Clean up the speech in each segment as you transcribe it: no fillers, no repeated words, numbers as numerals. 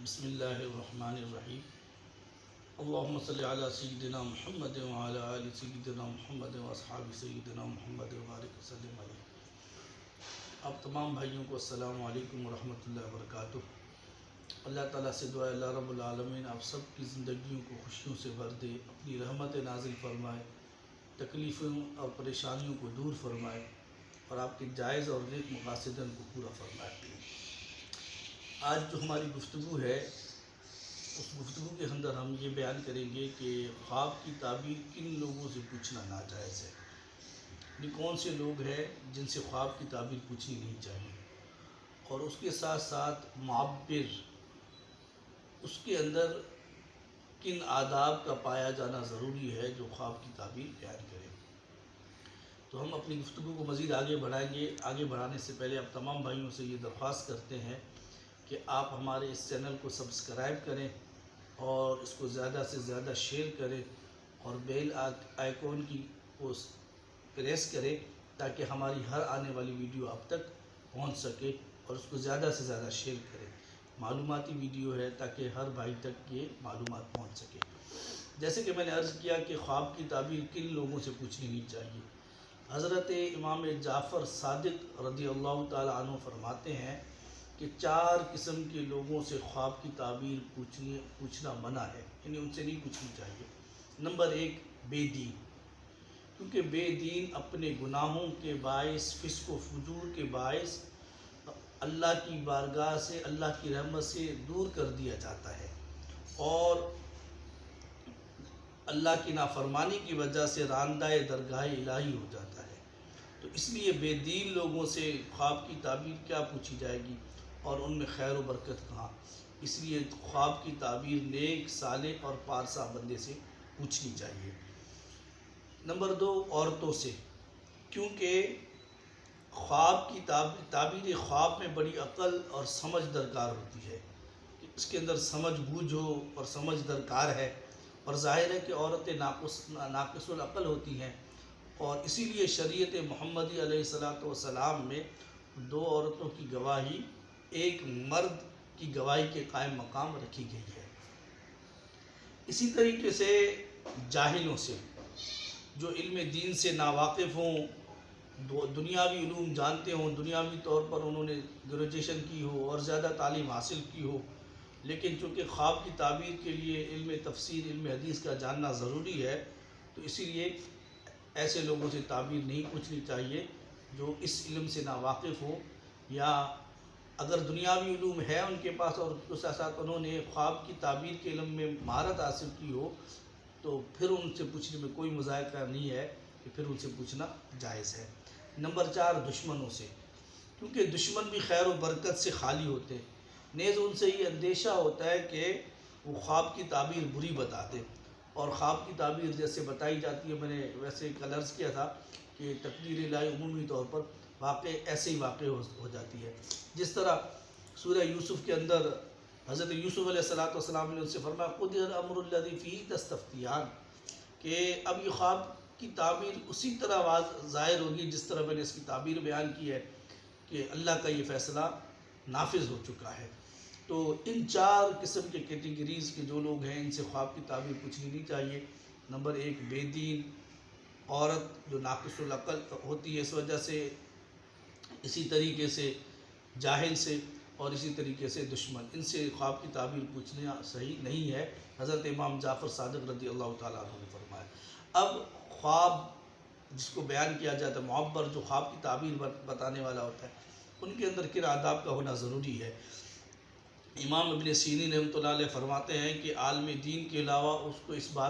بسم اللہ الرحمن الرحیم اللہم صلی علی سیدنا محمد وعلی آل سیدنا محمد واصحاب سیدنا محمد وبارک وسلم علیہ۔ آپ تمام بھائیوں کو السلام علیکم ورحمۃ اللہ وبرکاتہ۔ اللہ تعالیٰ سے دعا اللہ رب العالمین آپ سب کی زندگیوں کو خوشیوں سے بھر دے، اپنی رحمت نازل فرمائے، تکلیفوں اور پریشانیوں کو دور فرمائے اور آپ کے جائز اور نیک مقاصدن کو پورا فرمائے۔ آج جو ہماری گفتگو ہے اس گفتگو کے اندر ہم یہ بیان کریں گے کہ خواب کی تعبیر کن لوگوں سے پوچھنا ناجائز ہے، یعنی کون سے لوگ ہیں جن سے خواب کی تعبیر پوچھنی نہیں چاہیے، اور اس کے ساتھ ساتھ معبر اس کے اندر کن آداب کا پایا جانا ضروری ہے جو خواب کی تعبیر بیان کرے۔ تو ہم اپنی گفتگو کو مزید آگے بڑھائیں گے۔ آگے بڑھانے سے پہلے آپ تمام بھائیوں سے یہ درخواست کرتے ہیں کہ آپ ہمارے اس چینل کو سبسکرائب کریں اور اس کو زیادہ سے زیادہ شیئر کریں اور بیل آئیکن کی کو پریس کریں تاکہ ہماری ہر آنے والی ویڈیو آپ تک پہنچ سکے، اور اس کو زیادہ سے زیادہ شیئر کریں۔ معلوماتی ویڈیو ہے تاکہ ہر بھائی تک یہ معلومات پہنچ سکے۔ جیسے کہ میں نے عرض کیا کہ خواب کی تعبیر کن لوگوں سے پوچھنی نہیں چاہیے۔ حضرت امام جعفر صادق رضی اللہ تعالی عنہ فرماتے ہیں کہ 4 قسم کے لوگوں سے خواب کی تعبیر پوچھنا منع ہے، یعنی ان سے نہیں پوچھنی چاہیے۔ نمبر 1، بے دین، کیونکہ بے دین اپنے گناہوں کے باعث، فسق و فجور کے باعث اللہ کی بارگاہ سے، اللہ کی رحمت سے دور کر دیا جاتا ہے، اور اللہ کی نافرمانی کی وجہ سے راندہ درگاہ الہی ہو جاتا ہے۔ تو اس لیے بے دین لوگوں سے خواب کی تعبیر کیا پوچھی جائے گی، اور ان میں خیر و برکت کہاں؟ اس لیے خواب کی تعبیر نیک، صالح اور پارسا بندے سے پوچھنی چاہیے۔ نمبر 2، عورتوں سے، کیونکہ خواب کی تعبیر خواب میں بڑی عقل اور سمجھ درکار ہوتی ہے، اس کے اندر سمجھ بوجھ ہو اور سمجھ درکار ہے، اور ظاہر ہے کہ عورتیں ناقص العقل ہوتی ہیں، اور اسی لیے شریعت محمدی علیہ السلام میں 2 عورتوں کی گواہی ایک مرد کی گواہی کے قائم مقام رکھی گئی ہے۔ اسی طریقے سے جاہلوں سے، جو علم دین سے ناواقف ہوں، دنیاوی علوم جانتے ہوں، دنیاوی طور پر انہوں نے گریجویشن کی ہو اور زیادہ تعلیم حاصل کی ہو، لیکن چونکہ خواب کی تعبیر کے لیے علم تفسیر، علم حدیث کا جاننا ضروری ہے، تو اسی لیے ایسے لوگوں سے تعبیر نہیں پوچھنی چاہیے جو اس علم سے ناواقف ہو، یا اگر دنیاوی علوم ہے ان کے پاس اور اس کے ساتھ انہوں نے خواب کی تعبیر کے علم میں مہارت حاصل کی ہو، تو پھر ان سے پوچھنے میں کوئی مذائقہ نہیں ہے، کہ پھر ان سے پوچھنا جائز ہے۔ نمبر 4، دشمنوں سے، کیونکہ دشمن بھی خیر و برکت سے خالی ہوتے ہیں، نیز ان سے یہ اندیشہ ہوتا ہے کہ وہ خواب کی تعبیر بری بتا دے، اور خواب کی تعبیر جیسے بتائی جاتی ہے، میں نے ویسے ایک عرض کیا تھا کہ تقدیر الہی عمومی طور پر ایسے ہی واقع ہو جاتی ہے۔ جس طرح سورہ یوسف کے اندر حضرت یوسف علیہ السلام نے ان سے فرمایا قُضِیَ الْأَمْرُ الَّذِی فِیہِ تَسْتَفْتِیَانِ، کہ اب یہ خواب کی تعبیر اسی طرح ظاہر ہوگی جس طرح میں نے اس کی تعبیر بیان کی ہے، کہ اللہ کا یہ فیصلہ نافذ ہو چکا ہے۔ تو ان 4 قسم کے کیٹیگریز کے جو لوگ ہیں ان سے خواب کی تعبیر پوچھنی نہیں چاہیے۔ نمبر 1، بے دین، عورت جو ناقص العقل ہوتی ہے اس وجہ سے، اسی طریقے سے جاہل سے، اور اسی طریقے سے دشمن، ان سے خواب کی تعبیر پوچھنا صحیح نہیں ہے، حضرت امام جعفر صادق رضی اللہ تعالیٰ عنہ نے فرمایا۔ اب خواب جس کو بیان کیا جاتا ہے، معبر جو خواب کی تعبیر بتانے والا ہوتا ہے، ان کے اندر کن آداب کا ہونا ضروری ہے۔ امام ابن سیرین رحمۃ اللہ علیہ فرماتے ہیں کہ عالم دین کے علاوہ اس کو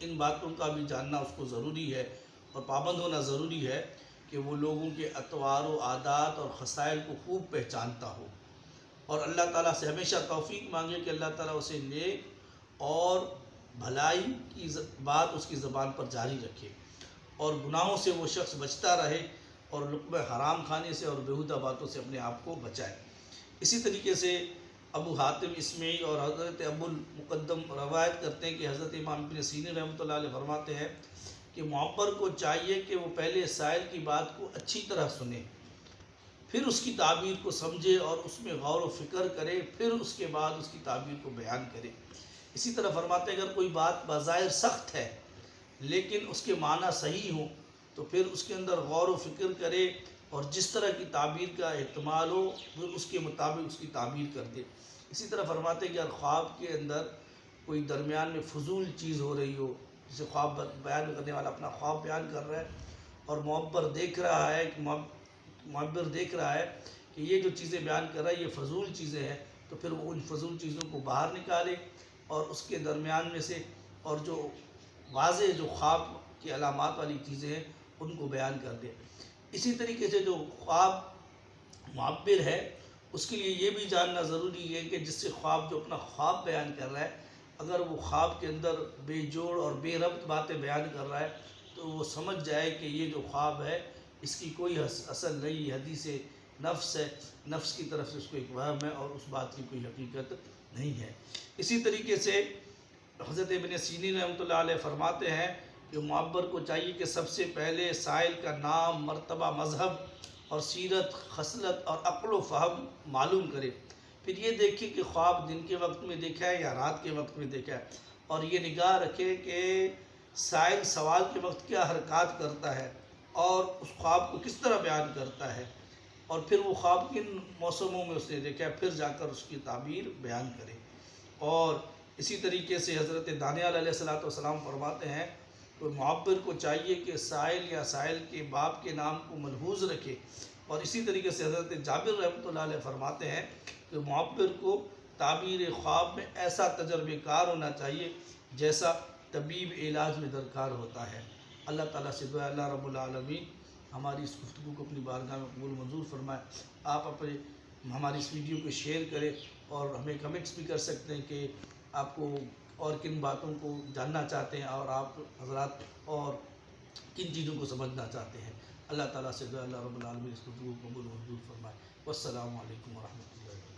ان باتوں کا بھی جاننا اس کو ضروری ہے اور پابند ہونا ضروری ہے کہ وہ لوگوں کے اطوار و عادات اور خصائل کو خوب پہچانتا ہو، اور اللہ تعالیٰ سے ہمیشہ توفیق مانگے کہ اللہ تعالیٰ اسے نیک اور بھلائی کی بات اس کی زبان پر جاری رکھے، اور گناہوں سے وہ شخص بچتا رہے، اور لقمہ حرام کھانے سے اور بیہودہ باتوں سے اپنے آپ کو بچائے۔ اسی طریقے سے ابو حاتم اسمعی اور حضرت ابو المقدم روایت کرتے ہیں کہ حضرت امام ابن سیرین رحمۃ اللہ علیہ فرماتے ہیں کہ معبر کو چاہیے کہ وہ پہلے سائل کی بات کو اچھی طرح سنے، پھر اس کی تعبیر کو سمجھے اور اس میں غور و فکر کرے، پھر اس کے بعد اس کی تعبیر کو بیان کرے۔ اسی طرح فرماتے ہیں اگر کوئی بات بظاہر سخت ہے لیکن اس کے معنی صحیح ہوں تو پھر اس کے اندر غور و فکر کرے اور جس طرح کی تعبیر کا احتمال ہو پھر اس کے مطابق اس کی تعبیر کر دے۔ اسی طرح فرماتے ہیں کہ اگر خواب کے اندر کوئی درمیان میں فضول چیز ہو رہی ہو، جسے خواب بیان کرنے والا اپنا خواب بیان کر رہا ہے اور معبر دیکھ رہا ہے کہ یہ جو چیزیں بیان کر رہا ہے یہ فضول چیزیں ہیں، تو پھر وہ ان فضول چیزوں کو باہر نکالے اور اس کے درمیان میں سے اور جو واضح جو خواب کی علامات والی چیزیں ہیں ان کو بیان کر دے۔ اسی طریقے سے جو خواب معبر ہے اس کے لیے یہ بھی جاننا ضروری ہے کہ جس سے خواب جو اپنا خواب بیان کر رہا ہے اگر وہ خواب کے اندر بے جوڑ اور بے ربط باتیں بیان کر رہا ہے تو وہ سمجھ جائے کہ یہ جو خواب ہے اس کی کوئی اصل نہیں، حدیث نفس ہے، نفس کی طرف سے اس کو ایک وہم ہے اور اس بات کی کوئی حقیقت نہیں ہے۔ اسی طریقے سے حضرت ابن سیرین رحمۃ اللہ علیہ فرماتے ہیں کہ معبر کو چاہیے کہ سب سے پہلے سائل کا نام، مرتبہ، مذہب اور سیرت، خصلت اور عقل و فہم معلوم کرے، پھر یہ دیکھے کہ خواب دن کے وقت میں دیکھا ہے یا رات کے وقت میں دیکھا ہے، اور یہ نگاہ رکھے کہ سائل سوال کے وقت کیا حرکات کرتا ہے اور اس خواب کو کس طرح بیان کرتا ہے، اور پھر وہ خواب کن موسموں میں اس نے دیکھا ہے، پھر جا کر اس کی تعبیر بیان کرے۔ اور اسی طریقے سے حضرت دانیال علیہ السلام فرماتے ہیں کہ معبر کو چاہیے کہ سائل یا سائل کے باپ کے نام کو ملحوظ رکھے، اور اسی طریقے سے حضرت جابر رحمۃ اللہ علیہ فرماتے ہیں کہ معبر کو تعبیر خواب میں ایسا تجربہ کار ہونا چاہیے جیسا طبیب علاج میں درکار ہوتا ہے۔ اللہ تعالیٰ سے دعا اللہ رب العالمین ہماری اس گفتگو کو اپنی بارگاہ میں قبول منظور فرمائے۔ آپ ہماری اس ویڈیو کو شیئر کریں اور ہمیں کمنٹس بھی کر سکتے ہیں کہ آپ کو اور کن باتوں کو جاننا چاہتے ہیں اور آپ حضرات اور کن چیزوں کو سمجھنا چاہتے ہیں۔ اللہ تعالیٰ سے دعا اللہ رب العالمین اس گفتگو کو قبول منظور فرمائے۔ والسلام علیکم ورحمۃ اللہ۔